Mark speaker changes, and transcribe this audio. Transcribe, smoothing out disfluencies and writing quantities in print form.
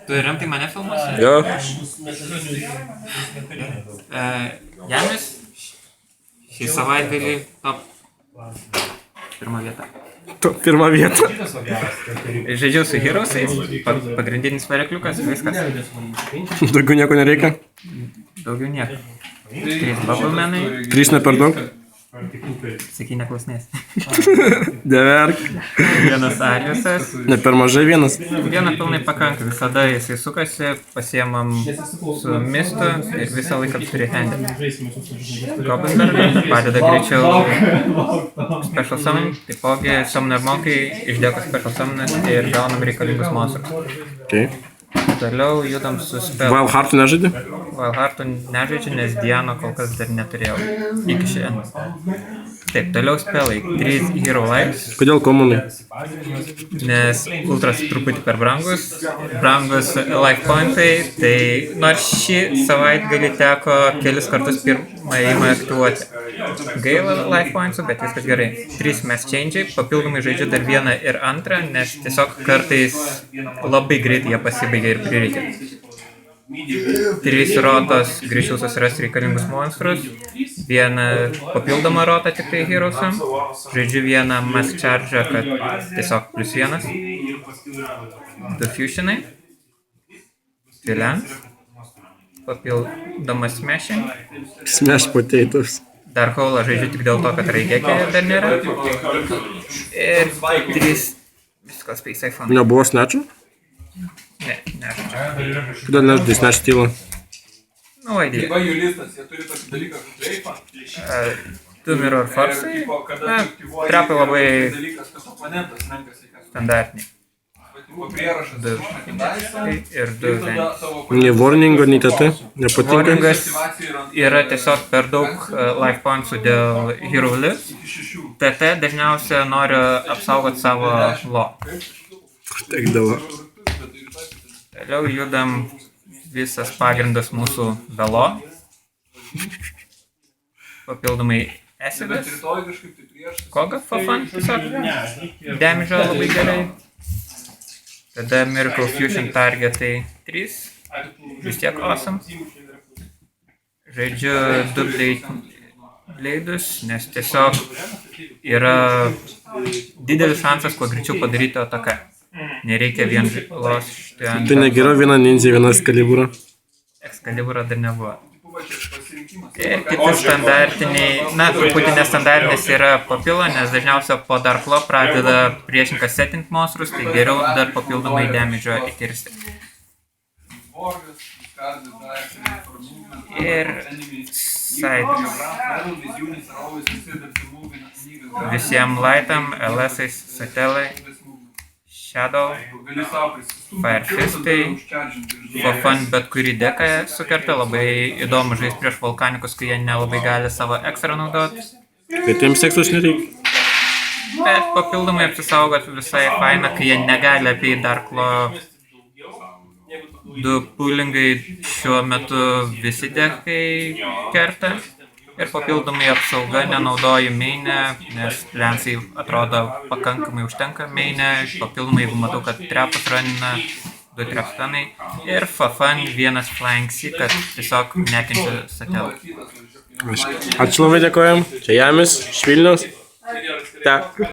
Speaker 1: Tu rimtai mane filmuosi?
Speaker 2: Jo.
Speaker 1: Jamis šį savaitgalį top pirma vieta.
Speaker 2: Top pirma vieta.
Speaker 1: Žaidžiau su Heroesais, pagrindinis varikliukas, viskas.
Speaker 2: Daugiau nieko nereikia.
Speaker 1: Daugiau nieko. 3 bubblemenai.
Speaker 2: 3 ne per daug.
Speaker 1: Saky, neklausnės.
Speaker 2: Deverk.
Speaker 1: 1 Ariusas.
Speaker 2: Ne per mažai vienas.
Speaker 1: Vieną pilnai pakanka, visada jisai sukasi, pasiemam su mistu ir visą laiką turi handį. Goblinbergai padeda greičiau special summon, taipogi summoner monkai išdėko special summonas ir gaunam reikalingus monstrus.
Speaker 2: Okay.
Speaker 1: Toliau judam su spell.
Speaker 2: Wild Heart'ų nežaidė?
Speaker 1: Wild Heart'ų nežaidžiu, nes Diano kol kas dar neturėjau iki šiandien. Taip, toliau spellai. 3 Hero Lives.
Speaker 2: Kodėl komunai?
Speaker 1: Nes ultras truputį per brangus life pointai, tai nors šį savaitgalį teko kelis kartus pirmą įmą aktyvuoti. Gaila life pointsų, bet viskas gerai. 3 mass change'ai, papildomai žaidžiu dar 1 ir 2, nes tiesiog kartais labai greitai jie pasibaigia ir prireikia. 3 rotos, greičiau susiras reikalingus monstrus, 1 papildomą rotą tik tai Heroesam, žaidžiu 1 mass charge'ą, kad tiesiog +1, 2 fusionai, 2 lands, papildomas smashing,
Speaker 2: Smash potatoes.
Speaker 1: Dark Hole žaidžiu tik dėl to, kad Raigekė dar nėra, ir 3 Mystical Space iPhone.
Speaker 2: Nebuvo snatch'ų?
Speaker 1: Ne, nežaidžiu.
Speaker 2: Kodėl nežaidai snatch steal'ą?
Speaker 1: No idea. 2 Mirror Force'ai, trapai labai standartiniai. 2 ir 2 Venice.
Speaker 2: Nei warningo, nei TT? Nepatinka?
Speaker 1: Warningas yra tiesiog per daug life pointsų dėl Hero Lives. TT dažniausiai noriu apsaugoti savo law.
Speaker 2: Tekdavo.
Speaker 1: Toliau judam visas pagrindas mūsų velo. Papildomai Acidas. Koga for fun, tiesiog damage'o labai gerai. Tada Miracle Fusion targetai 3. Vis tiek awesome. Žaidžiu 2 blade'us, nes tiesiog yra didelis šansas kuo greičiau padaryti ataką. Nereikia vien lošti ant...
Speaker 2: Tai negeriau 1 ninja, 1 Excaliburą.
Speaker 1: Excaliburą dar nebuvo. Ir kiti standartiniai, truputį nestandartinis yra papila, nes dažniausiai po Dark Law pradeda priešininkas setint monstrus, tai geriau dar papildomai damage'o įkirsti. Ir Siders. Visiems lightam, LS'ais, Satelai, Shadow, Fire Fistai, for fun bet kurį deką sukerta, labai įdomu žaisti prieš vulkanikus, kai jie nelabai gali savo ekstra naudoti.
Speaker 2: Bet jiems eksos nereikia.
Speaker 1: Bet papildomai apsisaugot visai faina, kai jie negali apeiti Dark Law. 2 poolingai šiuo metu visi dekai kerta. Ir papildomai apsauga nenaudoju main'e, nes lensai atrodo pakankamai užtenka main'e. Papildomai, jeigu matau, kad trepus ranina, 2 trepstanai. Ir for fun 1 flying sea, kad tiesiog nekenčia satelą.
Speaker 2: Ačiū labai dėkojam. Čia Jamis, iš Vilniaus.